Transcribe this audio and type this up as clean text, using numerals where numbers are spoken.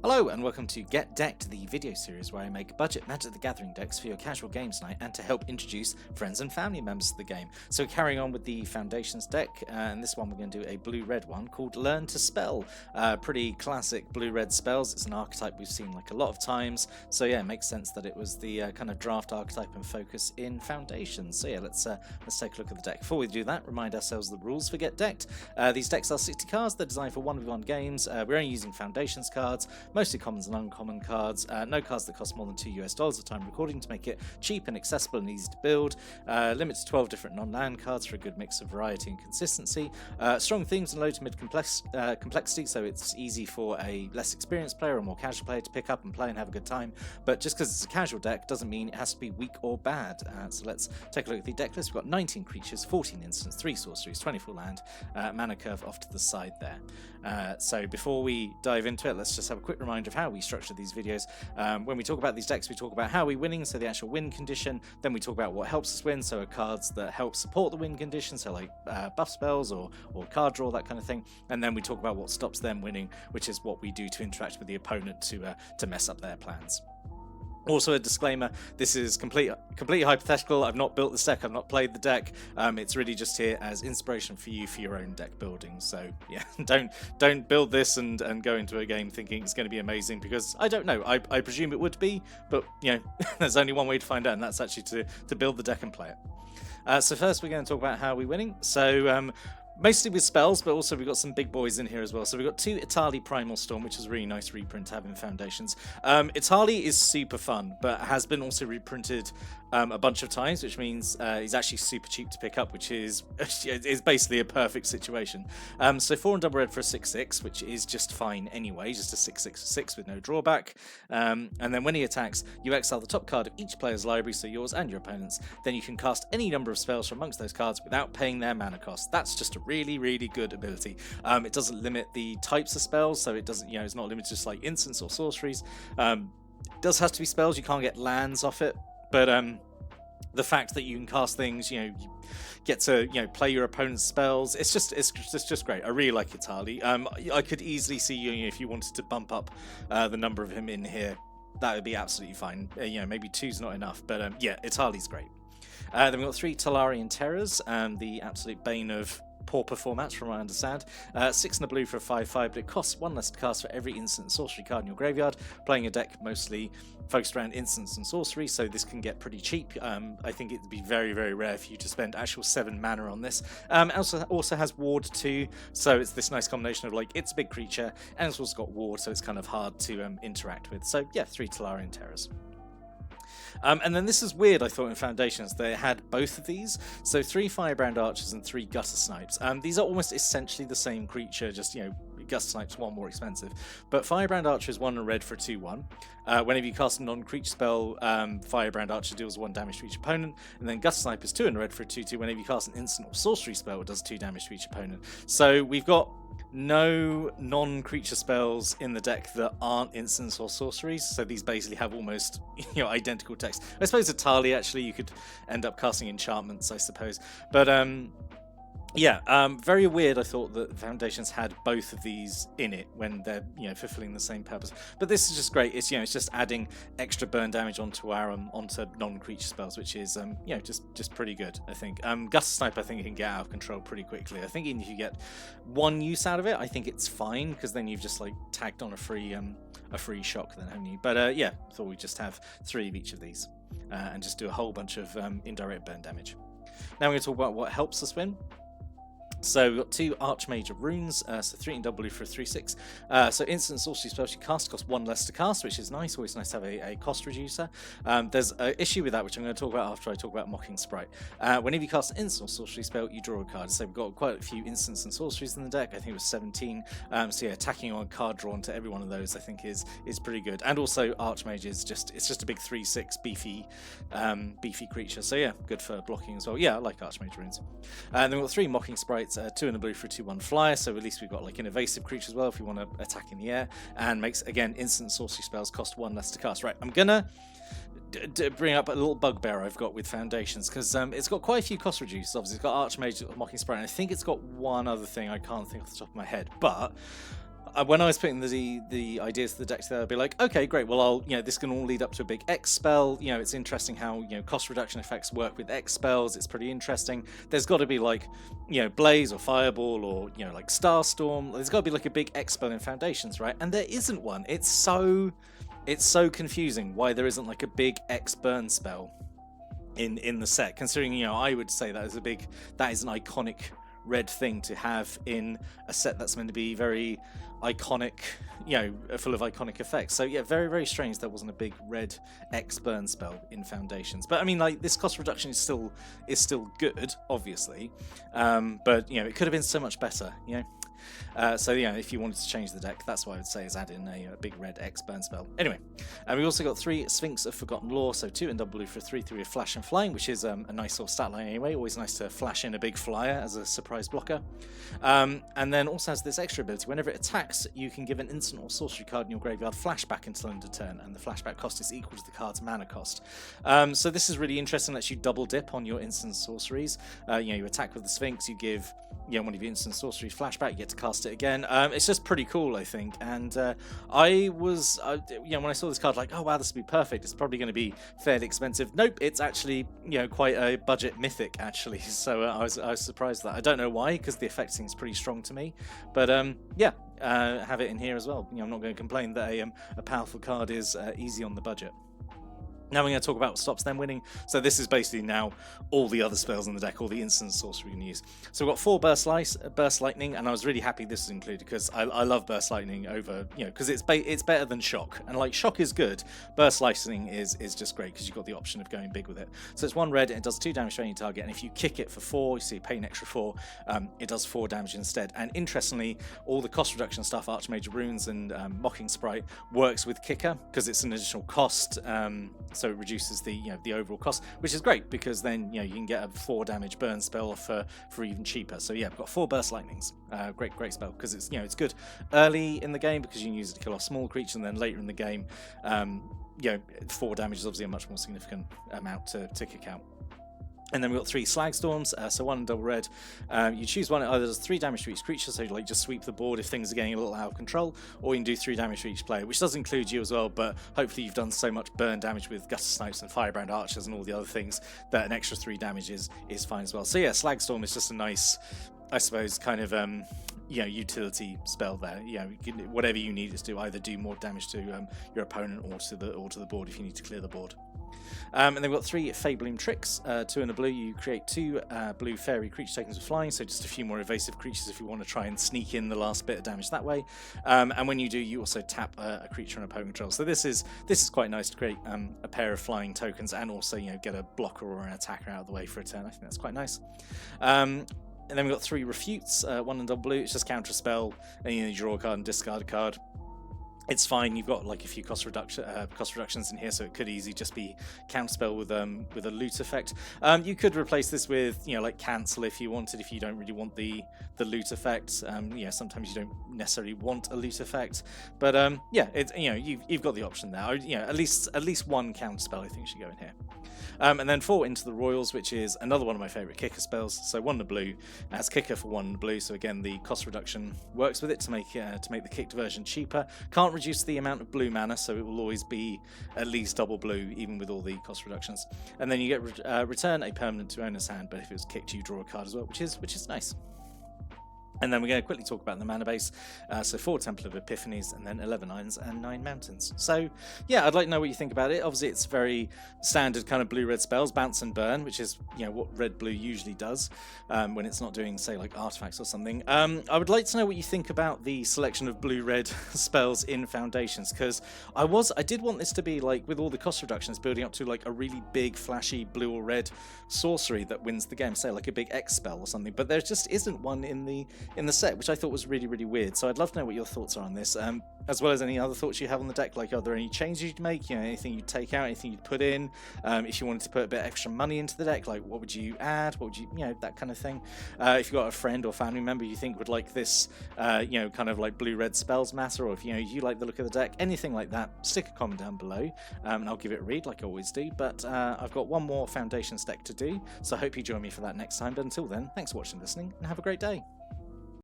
Hello and welcome to Get Decked, the video series where I make budget Magic the Gathering decks for your casual games night and to help introduce friends and family members to the game. So carrying on with the Foundations deck, and this one we're going to do a blue-red one called Learn to Spell. Pretty classic blue-red spells. It's an archetype we've seen like a lot of times, so yeah, it makes sense that it was the kind of draft archetype and focus in Foundations. So yeah, let's take a look at the deck. Before we do that, remind ourselves of the rules for Get Decked. These decks are 60 cards. They're designed for 1v1 games. We're only using Foundations cards, mostly commons and uncommon cards, no cards that cost more than $2 at the time of recording to make it cheap and accessible and easy to build. Limit to 12 different non-land cards for a good mix of variety and consistency. Strong themes and low to mid complexity, so it's easy for a less experienced player or more casual player to pick up and play and have a good time. But just because it's a casual deck doesn't mean it has to be weak or bad. So let's take a look at the deck list. We've got 19 creatures, 14 instants, 3 sorceries, 24 land, mana curve off to the side there. So before we dive into it, let's just have a quick reminder of how we structure these videos. When we talk about these decks, we talk about how we're winning, so the actual win condition. Then we talk about what helps us win, so cards that help support the win condition, so like buff spells or card draw, that kind of thing. And then we talk about what stops them winning, which is what we do to interact with the opponent to mess up their plans. Also a disclaimer, this is completely hypothetical. I've not built this deck, I've not played the deck. It's really just here as inspiration for you for your own deck building. So yeah, don't build this and go into a game thinking it's going to be amazing, because I don't know. I presume it would be, but you know, there's only one way to find out, and that's actually to build the deck and play it. So first we're going to talk about how we're winning. So mostly with spells, but also we've got some big boys in here as well. So we've got 2 Itali Primal Storm, which is a really nice reprint to have in Foundations. Itali is super fun, but has been also reprinted a bunch of times, which means he's actually super cheap to pick up, which is basically a perfect situation. So 4 and double red for a 6/6, which is just fine anyway, just a 6/6/6 with no drawback. And then when he attacks, you exile the top card of each player's library, so yours and your opponent's. Then you can cast any number of spells from amongst those cards without paying their mana cost. That's just a really good ability. It doesn't limit the types of spells, so it doesn't, you know, it's not limited to just like instants or sorceries. It does have to be spells. You can't get lands off it, but the fact that you can cast things, you know, you get to, you know, play your opponent's spells. It's just great. I really like Itali. I could easily see you know, if you wanted to bump up the number of him in here, that would be absolutely fine. You know, maybe 2's not enough, but yeah, Itali's great. Then we've got 3 Talarian Terrors, the absolute bane of pauper formats from what I understand. 6 and a blue for a 5/5, but it costs 1 less to cast for every instant and sorcery card in your graveyard. Playing a deck mostly focused around instants and sorcery, so this can get pretty cheap. I think it'd be very rare for you to spend actual 7 mana on this. Also has ward 2, so it's this nice combination of like, it's a big creature and it's also got ward, so it's kind of hard to interact with. So yeah, 3 Talarian Terrors. And then this is weird, I thought, in Foundations. They had both of these. So 3 Firebrand Archers and 3 Gutter Snipes. These are almost essentially the same creature, just, you know, Gutter Snipes 1 more expensive. But Firebrand Archer is 1 and red for a 2/1. Whenever you cast a non-creature spell, Firebrand Archer deals 1 damage to each opponent. And then Gutter Snipe is 2 and red for a 2/2. Whenever you cast an instant or sorcery spell, it does 2 damage to each opponent. So we've got no non-creature spells in the deck that aren't instants or sorceries, so these basically have almost, you know, identical text. I suppose Itali, actually, you could end up casting enchantments, I suppose, but yeah, very weird. I thought that Foundations had both of these in it when they're, you know, fulfilling the same purpose. But this is just great. It's, you know, it's just adding extra burn damage onto our onto non-creature spells, which is you know, just pretty good, I think. Gutter Snipe, I think you can get out of control pretty quickly. I think even if you get 1 use out of it, I think it's fine, because then you've just like tagged on a free shock then, haven't you? But yeah, thought we'd just have 3 of each of these and just do a whole bunch of indirect burn damage. Now we're going to talk about what helps us win. So we've got 2 Archmage of Runes, so 3 and double for a 3/6. So instant sorcery spells you cast cost 1 less to cast, which is nice. Always nice to have a cost reducer. There's an issue with that, which I'm going to talk about after I talk about Mocking Sprite. Whenever you cast an instant or sorcery spell, you draw a card. So we've got quite a few instants and sorceries in the deck. I think it was 17. So yeah, attacking on a card drawn to every one of those, I think is pretty good. And also Archmage is just a big 3/6 beefy creature. So yeah, good for blocking as well. Yeah, I like Archmage Runes. And then we've got 3 Mocking Sprites. 2 and a blue for a 2/1 flyer, so at least we've got like an evasive creature as well if we want to attack in the air, and makes, again, instant sorcery spells cost 1 less to cast. Right, I'm gonna bring up a little bugbear I've got with Foundations, because it's got quite a few cost reducers. Obviously it's got Archmage, Mocking Sprite, and I think it's got one other thing I can't think off the top of my head, but when I was putting the ideas to the deck together, I'd be like, okay, great. Well, this can all lead up to a big X spell. It's interesting how cost reduction effects work with X spells. It's pretty interesting. There's got to be like Blaze or Fireball or like Starstorm. There's got to be like a big X spell in Foundations, right? And there isn't one. It's so confusing why there isn't like a big X burn spell in the set. Considering I would say that is an iconic red thing to have in a set that's meant to be very iconic, full of iconic effects. So yeah, very, very strange there wasn't a big red X burn spell in Foundations. But I mean, like, this cost reduction is still good, obviously, but it could have been so much better. So yeah, if you wanted to change the deck, that's what I would say, is add in a big red X burn spell. Anyway, and we also got 3 Sphinx of Forgotten Lore, so 2 in double blue for 3/3 with flash and flying, which is a nice sort of stat line anyway. Always nice to flash in a big flyer as a surprise blocker. And then also has this extra ability: whenever it attacks, you can give an instant or sorcery card in your graveyard flashback until end of turn, and the flashback cost is equal to the card's mana cost. So this is really interesting. Lets you double dip on your instant sorceries. You attack with the Sphinx, you give one of your instant sorceries flashback, you get to cast it again. It's just pretty cool, I think. And I was, when I saw this card, like, oh wow, this would be perfect. It's probably going to be fairly expensive. Nope, it's actually quite a budget mythic actually. So I was surprised at that. I don't know why, because the effect seems pretty strong to me. But have it in here as well. I'm not going to complain that a powerful card is easy on the budget. Now we're going to talk about what stops them winning. So this is basically now all the other spells in the deck, all the instant sorcery we can use. So we've got 4 Burst Lightning, and I was really happy this is included because I love Burst Lightning over, because it's better than Shock. And like, Shock is good, Burst Lightning is just great because you've got the option of going big with it. So it's 1 red, and it does 2 damage to any target, and if you kick it for 4, so you pay an extra 4, it does 4 damage instead. And interestingly, all the cost reduction stuff, Archmage Runes and Mocking Sprite, works with Kicker because it's an additional cost. So it reduces the overall cost, which is great because then you can get a 4 damage burn spell for even cheaper. So yeah, we've got 4 Burst Lightnings. Great spell because it's it's good early in the game because you can use it to kill off small creatures, and then later in the game, 4 damage is obviously a much more significant amount to kick out. And then we've got 3 Slag Storms, so 1 in double red. You choose one, it either does 3 damage to each creature, so like just sweep the board if things are getting a little out of control, or you can do 3 damage to each player, which does include you as well, but hopefully you've done so much burn damage with Gutter Snipes and Firebrand Archers and all the other things that an extra 3 damage is fine as well. So yeah, Slag Storm is just a nice, I suppose, kind of utility spell there. Whatever you need it to do, either do more damage to your opponent or to the board if you need to clear the board. And then we've got 3 Fabling Tricks, 2 in a blue. You create 2 blue fairy creature tokens with flying, so just a few more evasive creatures if you want to try and sneak in the last bit of damage that way. And when you do, you also tap a creature on opponent control. So this is quite nice to create a pair of flying tokens and also get a blocker or an attacker out of the way for a turn. I think that's quite nice. And then we've got 3 Refutes, 1 in double blue. It's just counter spell, and you draw a card and discard a card. It's fine. You've got like a few cost reductions in here, so it could easily just be counterspell with a loot effect. You could replace this with like cancel if you wanted, if you don't really want the loot effect. Sometimes you don't necessarily want a loot effect, but it's you've got the option there. At least one counterspell I think should go in here. And then 4 Into the Royals, which is another one of my favourite kicker spells. So 1 in the blue, has kicker for 1 in the blue. So again, the cost reduction works with it to make the kicked version cheaper. Can't reduce the amount of blue mana, so it will always be at least double blue, even with all the cost reductions. And then you get return a permanent to owner's hand, but if it's kicked, you draw a card as well, which is nice. And then we're going to quickly talk about the mana base. So 4 Temple of Epiphanies, and then 11 Islands and 9 Mountains. So yeah, I'd like to know what you think about it. Obviously, it's very standard kind of blue-red spells, bounce and burn, which is what red-blue usually does when it's not doing, say, like artifacts or something. I would like to know what you think about the selection of blue-red spells in Foundations, because I did want this to be like, with all the cost reductions, building up to like a really big, flashy blue or red sorcery that wins the game, say like a big X spell or something. But there just isn't one in the set, which I thought was really, really weird. So I'd love to know what your thoughts are on this, as well as any other thoughts you have on the deck. Like, are there any changes you'd make? Anything you'd take out, anything you'd put in? If you wanted to put a bit extra money into the deck, like what would you add? What would you, that kind of thing. If you've got a friend or family member you think would like this, kind of like blue-red spells matter, or if you like the look of the deck, anything like that, stick a comment down below, and I'll give it a read like I always do. But I've got one more Foundations deck to do, so I hope you join me for that next time. But until then, thanks for watching and listening, and have a great day.